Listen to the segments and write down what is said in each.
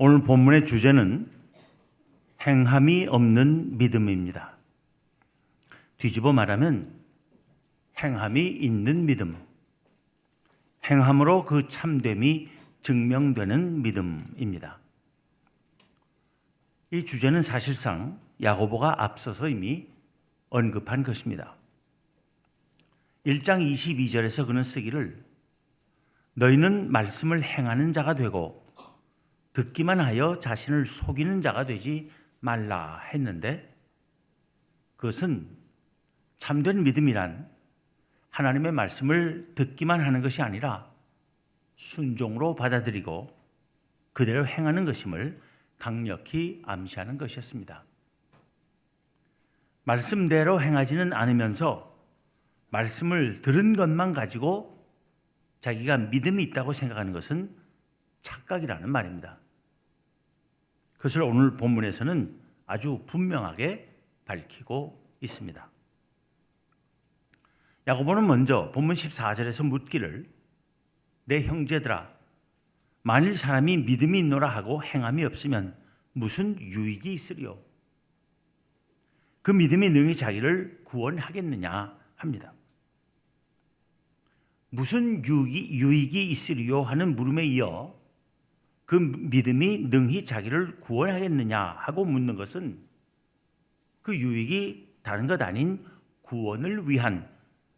오늘 본문의 주제는 행함이 없는 믿음입니다. 뒤집어 말하면 행함이 있는 믿음, 행함으로 그 참됨이 증명되는 믿음입니다. 이 주제는 사실상 야고보가 앞서서 이미 언급한 것입니다. 1장 22절에서 그는 쓰기를 너희는 말씀을 행하는 자가 되고 듣기만 하여 자신을 속이는 자가 되지 말라 했는데, 그것은 참된 믿음이란 하나님의 말씀을 듣기만 하는 것이 아니라 순종으로 받아들이고 그대로 행하는 것임을 강력히 암시하는 것이었습니다. 말씀대로 행하지는 않으면서 말씀을 들은 것만 가지고 자기가 믿음이 있다고 생각하는 것은 착각이라는 말입니다. 그것을 오늘 본문에서는 아주 분명하게 밝히고 있습니다. 야고보는 먼저 본문 14절에서 묻기를 내 형제들아, 만일 사람이 믿음이 있노라 하고 행함이 없으면 무슨 유익이 있으리요? 그 믿음이 능히 자기를 구원하겠느냐 합니다. 무슨 유익이 있으리요 하는 물음에 이어 그 믿음이 능히 자기를 구원하겠느냐 하고 묻는 것은 그 유익이 다른 것 아닌 구원을 위한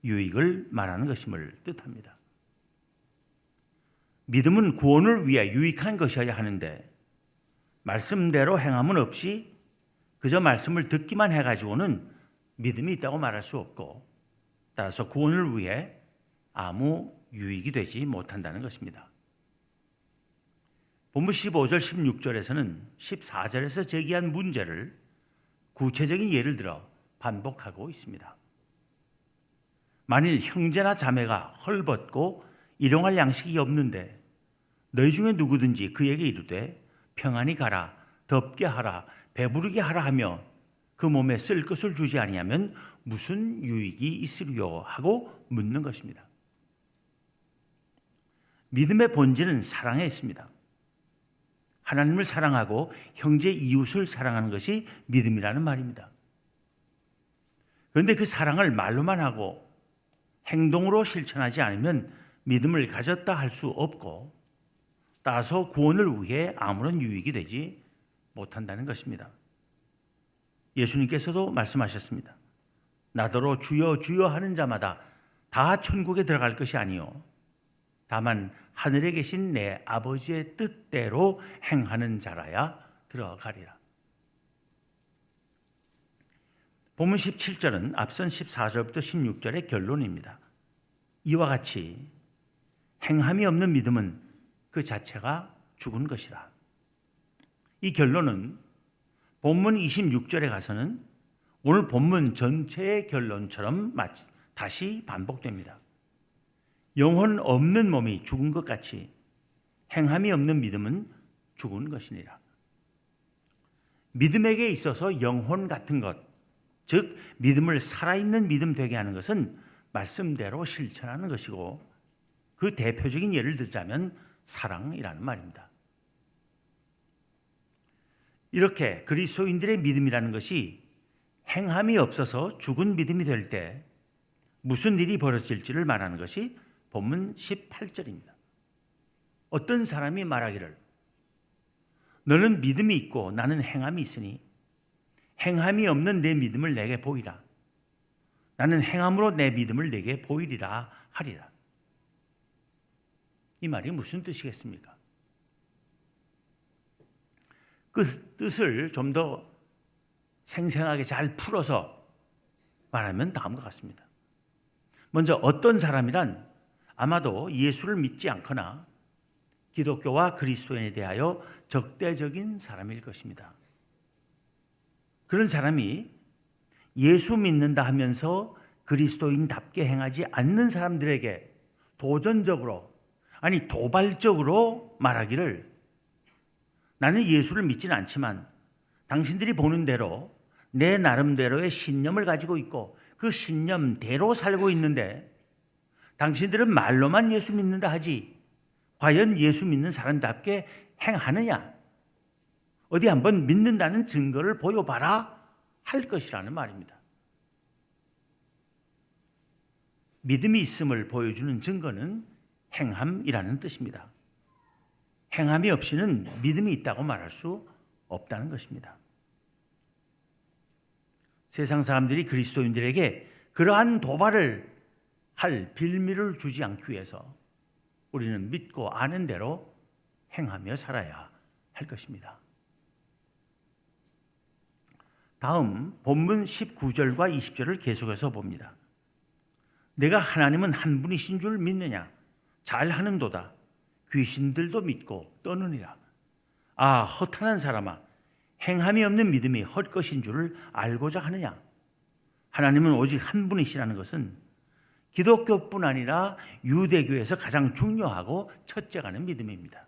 유익을 말하는 것임을 뜻합니다. 믿음은 구원을 위해 유익한 것이어야 하는데 말씀대로 행함은 없이 그저 말씀을 듣기만 해가지고는 믿음이 있다고 말할 수 없고, 따라서 구원을 위해 아무 유익이 되지 못한다는 것입니다. 본문 15절 16절에서는 14절에서 제기한 문제를 구체적인 예를 들어 반복하고 있습니다. 만일 형제나 자매가 헐벗고 일용할 양식이 없는데 너희 중에 누구든지 그에게 이르되 평안히 가라, 덥게 하라, 배부르게 하라 하며 그 몸에 쓸 것을 주지 아니하면 무슨 유익이 있으리요 하고 묻는 것입니다. 믿음의 본질은 사랑에 있습니다. 하나님을 사랑하고 형제 이웃을 사랑하는 것이 믿음이라는 말입니다. 그런데 그 사랑을 말로만 하고 행동으로 실천하지 않으면 믿음을 가졌다 할 수 없고, 따라서 구원을 위해 아무런 유익이 되지 못한다는 것입니다. 예수님께서도 말씀하셨습니다. 나더러 주여 주여 하는 자마다 다 천국에 들어갈 것이 아니요 다만 하늘에 계신 내 아버지의 뜻대로 행하는 자라야 들어가리라. 본문 17절은 앞선 14절부터 16절의 결론입니다. 이와 같이 행함이 없는 믿음은 그 자체가 죽은 것이라. 이 결론은 본문 26절에 가서는 오늘 본문 전체의 결론처럼 다시 반복됩니다. 영혼 없는 몸이 죽은 것 같이 행함이 없는 믿음은 죽은 것이니라. 믿음에게 있어서 영혼 같은 것, 즉 믿음을 살아있는 믿음 되게 하는 것은 말씀대로 실천하는 것이고, 그 대표적인 예를 들자면 사랑이라는 말입니다. 이렇게 그리스도인들의 믿음이라는 것이 행함이 없어서 죽은 믿음이 될 때 무슨 일이 벌어질지를 말하는 것이 본문 18절입니다. 어떤 사람이 말하기를 너는 믿음이 있고 나는 행함이 있으니 행함이 없는 내 믿음을 내게 보이라. 나는 행함으로 내 믿음을 내게 보이리라 하리라. 이 말이 무슨 뜻이겠습니까? 그 뜻을 좀 더 생생하게 잘 풀어서 말하면 다음과 같습니다. 먼저 어떤 사람이란 아마도 예수를 믿지 않거나 기독교와 그리스도인에 대하여 적대적인 사람일 것입니다. 그런 사람이 예수 믿는다 하면서 그리스도인답게 행하지 않는 사람들에게 도전적으로, 아니 도발적으로 말하기를 나는 예수를 믿지는 않지만 당신들이 보는 대로 내 나름대로의 신념을 가지고 있고 그 신념대로 살고 있는데 당신들은 말로만 예수 믿는다 하지 과연 예수 믿는 사람답게 행하느냐? 어디 한번 믿는다는 증거를 보여봐라 할 것이라는 말입니다. 믿음이 있음을 보여주는 증거는 행함이라는 뜻입니다. 행함이 없이는 믿음이 있다고 말할 수 없다는 것입니다. 세상 사람들이 그리스도인들에게 그러한 도발을 할 빌미를 주지 않기 위해서 우리는 믿고 아는 대로 행하며 살아야 할 것입니다. 다음 본문 19절과 20절을 계속해서 봅니다. 내가 하나님은 한 분이신 줄 믿느냐? 잘하는도다. 귀신들도 믿고 떠느니라. 아, 허탄한 사람아, 행함이 없는 믿음이 헛것인 줄을 알고자 하느냐? 하나님은 오직 한 분이시라는 것은 기독교뿐 아니라 유대교에서 가장 중요하고 첫째가는 믿음입니다.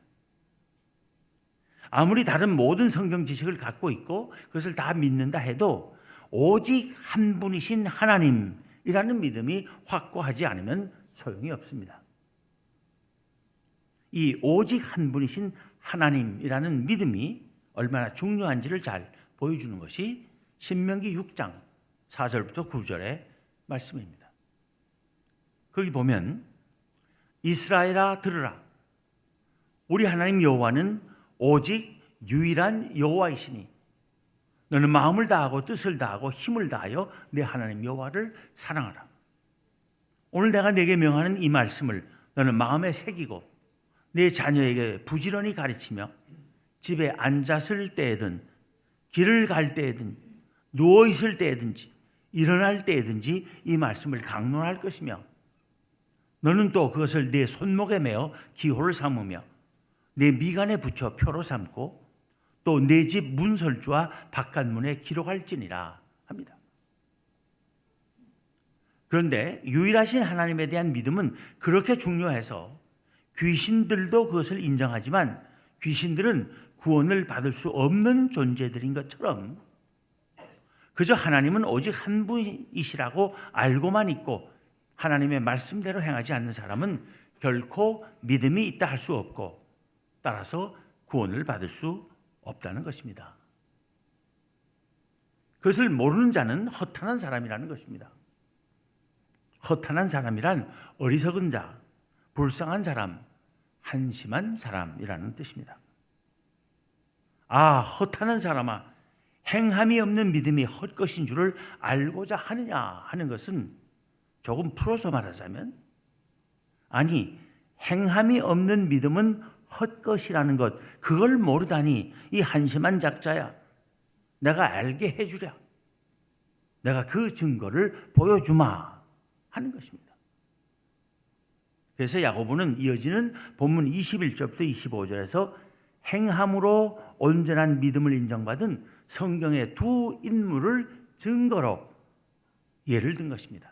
아무리 다른 모든 성경 지식을 갖고 있고 그것을 다 믿는다 해도 오직 한 분이신 하나님이라는 믿음이 확고하지 않으면 소용이 없습니다. 이 오직 한 분이신 하나님이라는 믿음이 얼마나 중요한지를 잘 보여주는 것이 신명기 6장 4절부터 9절의 말씀입니다. 거기 보면 이스라엘아 들으라. 우리 하나님 여호와는 오직 유일한 여호와이시니 너는 마음을 다하고 뜻을 다하고 힘을 다하여 내 하나님 여호와를 사랑하라. 오늘 내가 내게 명하는 이 말씀을 너는 마음에 새기고 내 자녀에게 부지런히 가르치며 집에 앉았을 때에든 길을 갈 때에든 누워 있을 때에든지 일어날 때에든지 이 말씀을 강론할 것이며 너는 또 그것을 내 손목에 매어 기호를 삼으며 내 미간에 붙여 표로 삼고 또 내 집 문설주와 바깥문에 기록할지니라 합니다. 그런데 유일하신 하나님에 대한 믿음은 그렇게 중요해서 귀신들도 그것을 인정하지만 귀신들은 구원을 받을 수 없는 존재들인 것처럼 그저 하나님은 오직 한 분이시라고 알고만 있고 하나님의 말씀대로 행하지 않는 사람은 결코 믿음이 있다 할 수 없고 따라서 구원을 받을 수 없다는 것입니다. 그것을 모르는 자는 허탄한 사람이라는 것입니다. 허탄한 사람이란 어리석은 자, 불쌍한 사람, 한심한 사람이라는 뜻입니다. 아, 허탄한 사람아, 행함이 없는 믿음이 헛것인 줄을 알고자 하느냐 하는 것은 조금 풀어서 말하자면 아니, 행함이 없는 믿음은 헛것이라는 것, 그걸 모르다니 이 한심한 작자야. 내가 알게 해주랴. 내가 그 증거를 보여주마 하는 것입니다. 그래서 야고보는 이어지는 본문 21절부터 25절에서 행함으로 온전한 믿음을 인정받은 성경의 두 인물을 증거로 예를 든 것입니다.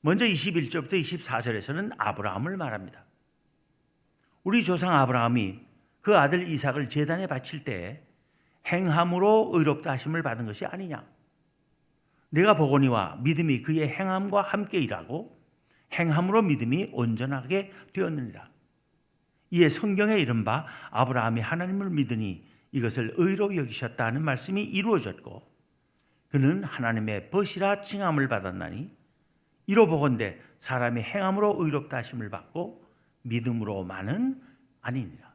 먼저 21절부터 24절에서는 아브라함을 말합니다. 우리 조상 아브라함이 그 아들 이삭을 제단에 바칠 때 행함으로 의롭다 하심을 받은 것이 아니냐. 내가 보거니와 믿음이 그의 행함과 함께 일하고 행함으로 믿음이 온전하게 되었느니라. 이에 성경에 이른바 아브라함이 하나님을 믿으니 이것을 의로 여기셨다는 말씀이 이루어졌고 그는 하나님의 벗이라 칭함을 받았나니 이로 보건대 사람이 행함으로 의롭다 하심을 받고 믿음으로만은 아니니라.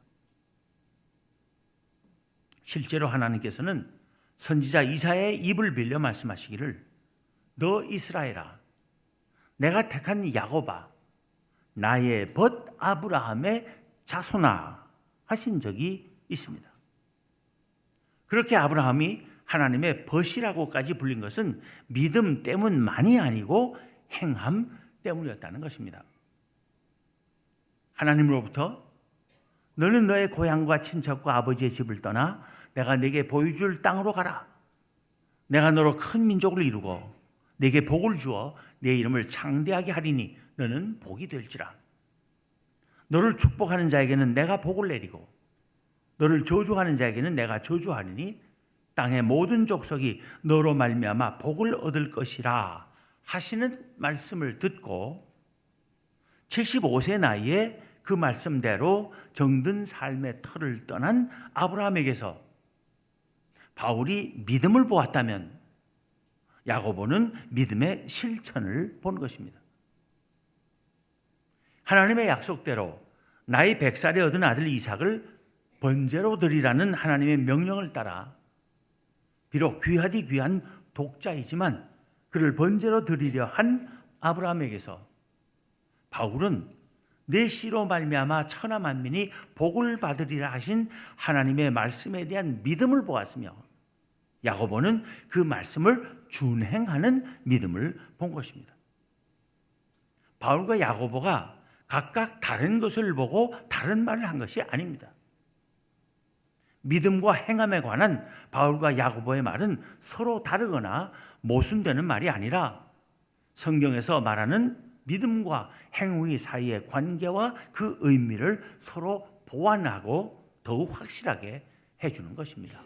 실제로 하나님께서는 선지자 이사야의 입을 빌려 말씀하시기를 너 이스라엘아 내가 택한 야곱아 나의 벗 아브라함의 자손아 하신 적이 있습니다. 그렇게 아브라함이 하나님의 벗이라고까지 불린 것은 믿음 때문만이 아니고 행함 때문이었다는 것입니다. 하나님으로부터 너는 너의 고향과 친척과 아버지의 집을 떠나 내가 네게 보여줄 땅으로 가라. 내가 너로 큰 민족을 이루고 네게 복을 주어 네 이름을 창대하게 하리니 너는 복이 될지라. 너를 축복하는 자에게는 내가 복을 내리고 너를 저주하는 자에게는 내가 저주하리니 땅의 모든 족속이 너로 말미암아 복을 얻을 것이라 하시는 말씀을 듣고 75세 나이에 그 말씀대로 정든 삶의 터를 떠난 아브라함에게서 바울이 믿음을 보았다면 야고보는 믿음의 실천을 본 것입니다. 하나님의 약속대로 나이 100살에 얻은 아들 이삭을 번제로 드리라는 하나님의 명령을 따라 비록 귀하디 귀한 독자이지만 그를 번제로 드리려 한 아브라함에게서 바울은 내 씨로 말미암아 천하 만민이 복을 받으리라 하신 하나님의 말씀에 대한 믿음을 보았으며 야고보는 그 말씀을 준행하는 믿음을 본 것입니다. 바울과 야고보가 각각 다른 것을 보고 다른 말을 한 것이 아닙니다. 믿음과 행함에 관한 바울과 야고보의 말은 서로 다르거나 모순되는 말이 아니라 성경에서 말하는 믿음과 행위 사이의 관계와 그 의미를 서로 보완하고 더욱 확실하게 해주는 것입니다.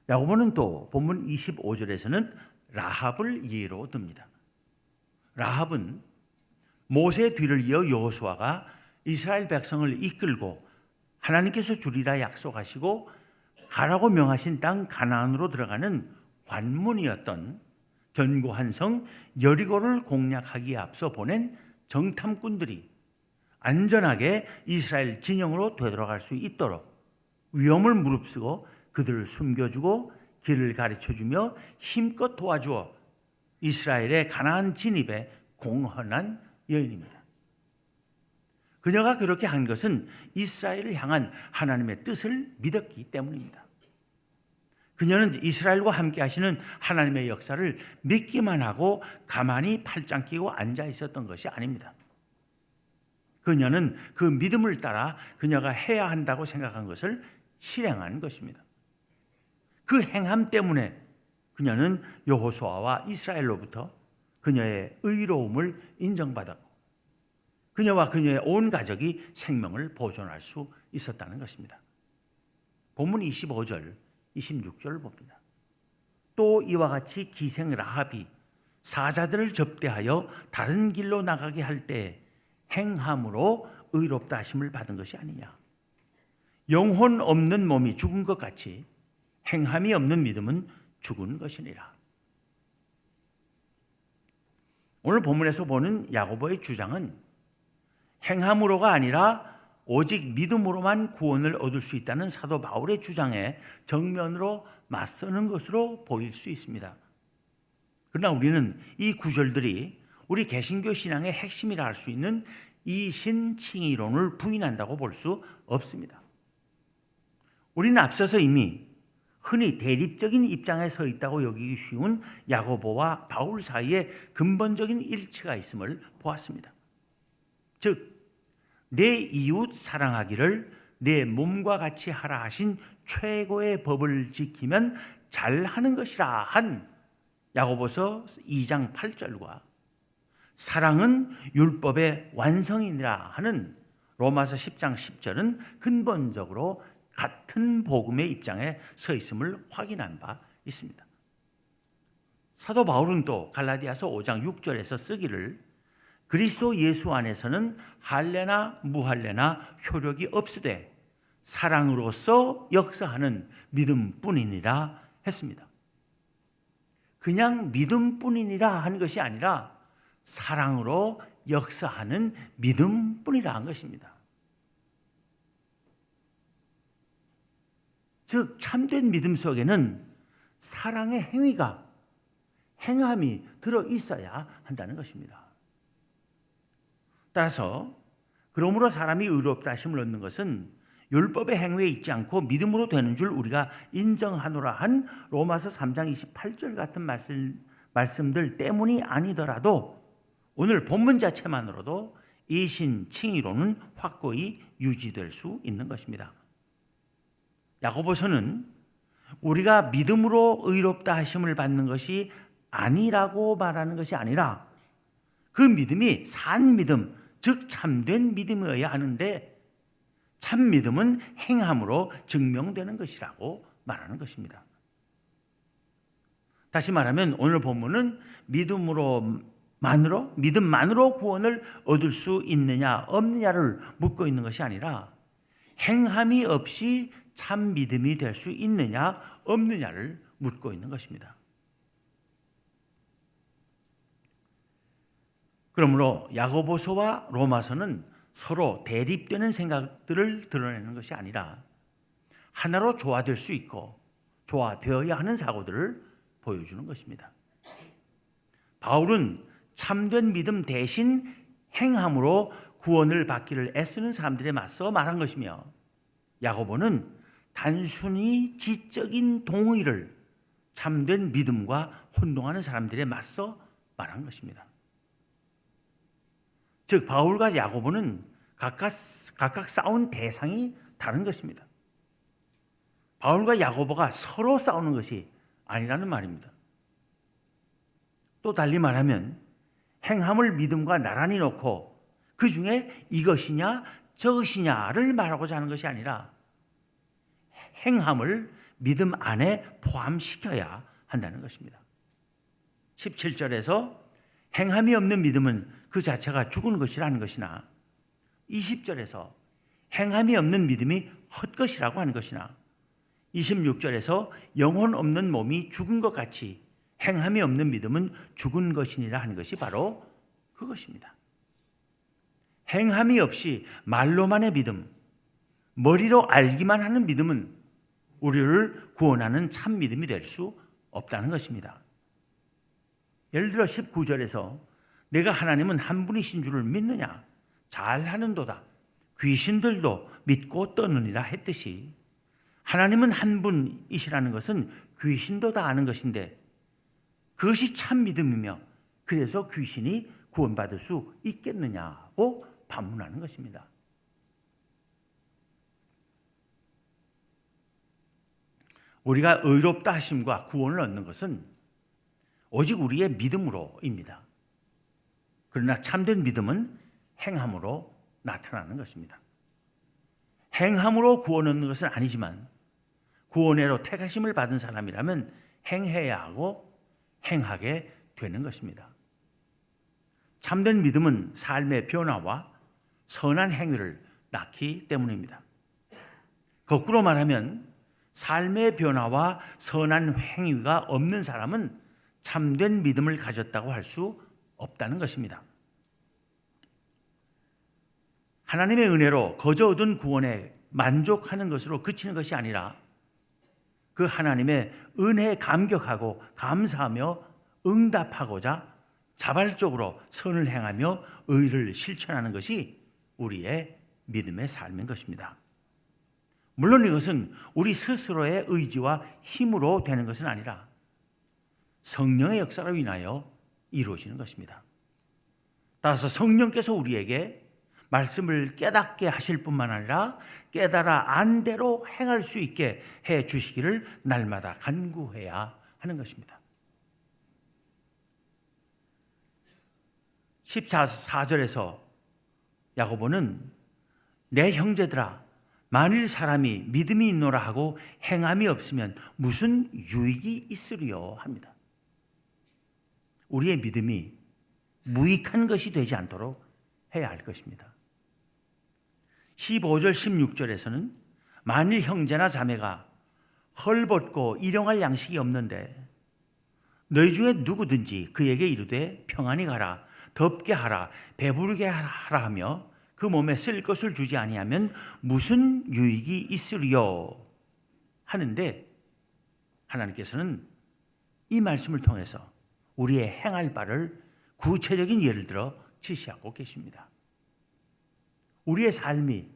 야고보는 또 본문 25절에서는 라합을 예로 듭니다. 라합은 모세 뒤를 이어 여호수아가 이스라엘 백성을 이끌고 하나님께서 주리라 약속하시고 가라고 명하신 땅 가나안으로 들어가는 관문이었던 견고한 성 여리고를 공략하기에 앞서 보낸 정탐꾼들이 안전하게 이스라엘 진영으로 되돌아갈 수 있도록 위험을 무릅쓰고 그들을 숨겨주고 길을 가르쳐주며 힘껏 도와주어 이스라엘의 가나안 진입에 공헌한 여인입니다. 그녀가 그렇게 한 것은 이스라엘을 향한 하나님의 뜻을 믿었기 때문입니다. 그녀는 이스라엘과 함께 하시는 하나님의 역사를 믿기만 하고 가만히 팔짱 끼고 앉아 있었던 것이 아닙니다. 그녀는 그 믿음을 따라 그녀가 해야 한다고 생각한 것을 실행한 것입니다. 그 행함 때문에 그녀는 여호수아와 이스라엘로부터 그녀의 의로움을 인정받았고 그녀와 그녀의 온 가족이 생명을 보존할 수 있었다는 것입니다. 본문 25절, 26절을 봅니다. 또 이와 같이 기생 라합이 사자들을 접대하여 다른 길로 나가게 할 때 행함으로 의롭다 하심을 받은 것이 아니냐. 영혼 없는 몸이 죽은 것 같이 행함이 없는 믿음은 죽은 것이니라. 오늘 본문에서 보는 야고보의 주장은 행함으로가 아니라 오직 믿음으로만 구원을 얻을 수 있다는 사도 바울의 주장에 정면으로 맞서는 것으로 보일 수 있습니다. 그러나 우리는 이 구절들이 우리 개신교 신앙의 핵심이라 할 수 있는 이신칭의론을 부인한다고 볼 수 없습니다. 우리는 앞서서 이미 흔히 대립적인 입장에 서 있다고 여기기 쉬운 야고보와 바울 사이에 근본적인 일치가 있음을 보았습니다. 즉, 내 이웃 사랑하기를 내 몸과 같이 하라 하신 최고의 법을 지키면 잘하는 것이라 한 야고보서 2장 8절과 사랑은 율법의 완성이니라 하는 로마서 10장 10절은 근본적으로 같은 복음의 입장에 서 있음을 확인한 바 있습니다. 사도 바울은 또 갈라디아서 5장 6절에서 쓰기를 그리스도 예수 안에서는 할례나 무할례나 효력이 없으되 사랑으로서 역사하는 믿음뿐이니라 했습니다. 그냥 믿음뿐이니라 하는 것이 아니라 사랑으로 역사하는 믿음뿐이라 한 것입니다. 즉 참된 믿음 속에는 사랑의 행위가 행함이 들어있어야 한다는 것입니다. 따라서 그러므로 사람이 의롭다 하심을 얻는 것은 율법의 행위에 있지 않고 믿음으로 되는 줄 우리가 인정하노라 한 로마서 3장 28절 같은 말씀들 때문이 아니더라도 오늘 본문 자체만으로도 이신칭의론은 확고히 유지될 수 있는 것입니다. 야고보서는 우리가 믿음으로 의롭다 하심을 받는 것이 아니라고 말하는 것이 아니라 그 믿음이 산 믿음, 즉 참된 믿음이어야 하는데 참 믿음은 행함으로 증명되는 것이라고 말하는 것입니다. 다시 말하면 오늘 본문은 믿음으로 믿음만으로 구원을 얻을 수 있느냐 없느냐를 묻고 있는 것이 아니라 행함이 없이 참 믿음이 될 수 있느냐 없느냐를 묻고 있는 것입니다. 그러므로 야고보서와 로마서는 서로 대립되는 생각들을 드러내는 것이 아니라 하나로 조화될 수 있고 조화되어야 하는 사고들을 보여주는 것입니다. 바울은 참된 믿음 대신 행함으로 구원을 받기를 애쓰는 사람들에 맞서 말한 것이며, 야고보는 단순히 지적인 동의를 참된 믿음과 혼동하는 사람들에 맞서 말한 것입니다. 즉 바울과 야고보는 각각 싸운 대상이 다른 것입니다. 바울과 야고보가 서로 싸우는 것이 아니라는 말입니다. 또 달리 말하면 행함을 믿음과 나란히 놓고 그 중에 이것이냐 저것이냐를 말하고자 하는 것이 아니라 행함을 믿음 안에 포함시켜야 한다는 것입니다. 17절에서 행함이 없는 믿음은 그 자체가 죽은 것이라는 것이나 20절에서 행함이 없는 믿음이 헛것이라고 하는 것이나 26절에서 영혼 없는 몸이 죽은 것 같이 행함이 없는 믿음은 죽은 것이니라 하는 것이 바로 그것입니다. 행함이 없이 말로만의 믿음, 머리로 알기만 하는 믿음은 우리를 구원하는 참 믿음이 될 수 없다는 것입니다. 예를 들어 19절에서 내가 하나님은 한 분이신 줄을 믿느냐? 잘하는도다. 귀신들도 믿고 떠느니라 했듯이 하나님은 한 분이시라는 것은 귀신도 다 아는 것인데 그것이 참 믿음이며 그래서 귀신이 구원받을 수 있겠느냐고 반문하는 것입니다. 우리가 의롭다 하심과 구원을 얻는 것은 오직 우리의 믿음으로입니다. 그러나 참된 믿음은 행함으로 나타나는 것입니다. 행함으로 구원 얻는 것은 아니지만 구원회로 택하심을 받은 사람이라면 행해야 하고 행하게 되는 것입니다. 참된 믿음은 삶의 변화와 선한 행위를 낳기 때문입니다. 거꾸로 말하면 삶의 변화와 선한 행위가 없는 사람은 참된 믿음을 가졌다고 할 수 없다는 것입니다. 하나님의 은혜로 거저 얻은 구원에 만족하는 것으로 그치는 것이 아니라 그 하나님의 은혜에 감격하고 감사하며 응답하고자 자발적으로 선을 행하며 의를 실천하는 것이 우리의 믿음의 삶인 것입니다. 물론 이것은 우리 스스로의 의지와 힘으로 되는 것은 아니라 성령의 역사로 인하여 이루어지는 것입니다. 따라서 성령께서 우리에게 말씀을 깨닫게 하실 뿐만 아니라 깨달아 안 대로 행할 수 있게 해 주시기를 날마다 간구해야 하는 것입니다. 14절에서 야고보는 내 형제들아 만일 사람이 믿음이 있노라 하고 행함이 없으면 무슨 유익이 있으리요 합니다. 우리의 믿음이 무익한 것이 되지 않도록 해야 할 것입니다. 15절 16절에서는 만일 형제나 자매가 헐벗고 일용할 양식이 없는데 너희 중에 누구든지 그에게 이르되 평안히 가라 덥게 하라 배부르게 하라 하며 그 몸에 쓸 것을 주지 아니하면 무슨 유익이 있으리요 하는데, 하나님께서는 이 말씀을 통해서 우리의 행할 바를 구체적인 예를 들어 지시하고 계십니다. 우리의 삶이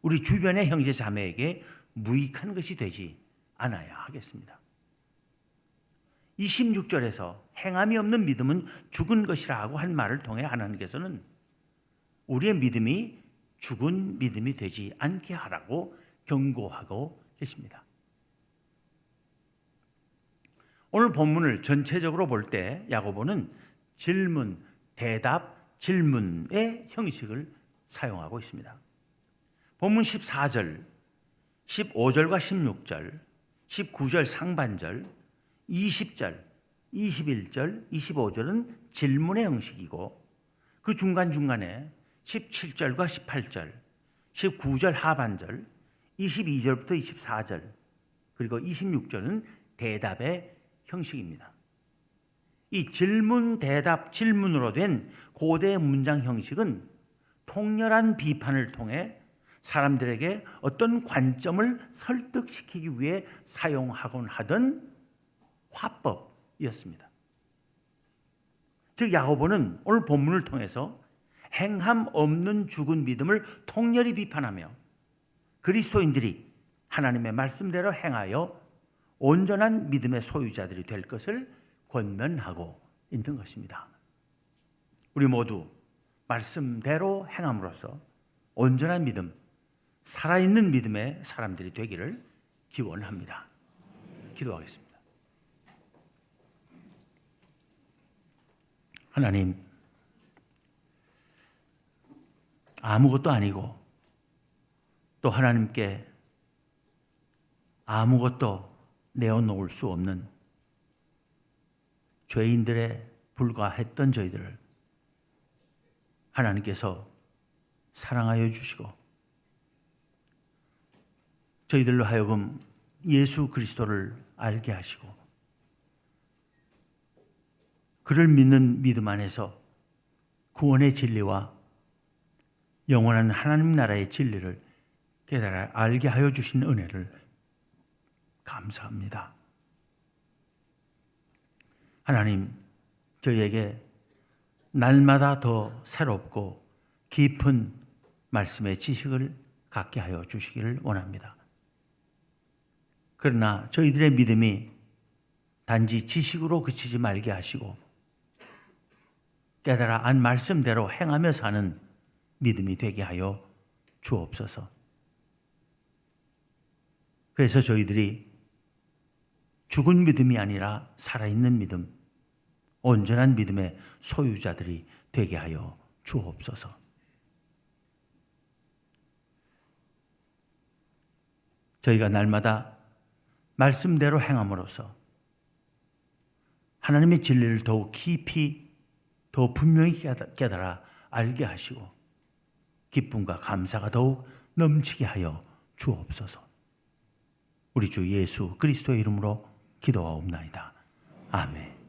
우리 주변의 형제 자매에게 무익한 것이 되지 않아야 하겠습니다. 26절에서 행함이 없는 믿음은 죽은 것이라고 한 말을 통해 하나님께서는 우리의 믿음이 죽은 믿음이 되지 않게 하라고 경고하고 계십니다. 오늘 본문을 전체적으로 볼 때 야고보는 질문, 대답, 질문의 형식을 사용하고 있습니다. 본문 14절, 15절과 16절, 19절 상반절, 20절, 21절, 25절은 질문의 형식이고 그 중간중간에 17절과 18절, 19절 하반절, 22절부터 24절, 그리고 26절은 대답의 형식입니다. 이 질문, 대답, 질문으로 된 고대 문장 형식은 통렬한 비판을 통해 사람들에게 어떤 관점을 설득시키기 위해 사용하곤 하던 화법이었습니다. 즉 야고보는 오늘 본문을 통해서 행함 없는 죽은 믿음을 통렬히 비판하며 그리스도인들이 하나님의 말씀대로 행하여 온전한 믿음의 소유자들이 될 것을 권면하고 있는 것입니다. 우리 모두 말씀대로 행함으로써 온전한 믿음, 살아있는 믿음의 사람들이 되기를 기원합니다. 기도하겠습니다. 하나님, 아무것도 아니고 또 하나님께 아무것도 내어놓을 수 없는 죄인들에 불과했던 저희들을 하나님께서 사랑하여 주시고 저희들로 하여금 예수 그리스도를 알게 하시고 그를 믿는 믿음 안에서 구원의 진리와 영원한 하나님 나라의 진리를 깨달아 알게 하여 주신 은혜를 감사합니다. 하나님, 저희에게 날마다 더 새롭고 깊은 말씀의 지식을 갖게 하여 주시기를 원합니다. 그러나 저희들의 믿음이 단지 지식으로 그치지 말게 하시고 깨달아 안 말씀대로 행하며 사는 믿음이 되게 하여 주옵소서. 그래서 저희들이 죽은 믿음이 아니라 살아있는 믿음, 온전한 믿음의 소유자들이 되게 하여 주옵소서. 저희가 날마다 말씀대로 행함으로써 하나님의 진리를 더욱 깊이 더 분명히 깨달아 알게 하시고 기쁨과 감사가 더욱 넘치게 하여 주옵소서. 우리 주 예수 그리스도의 이름으로 기도하옵나이다. 아멘.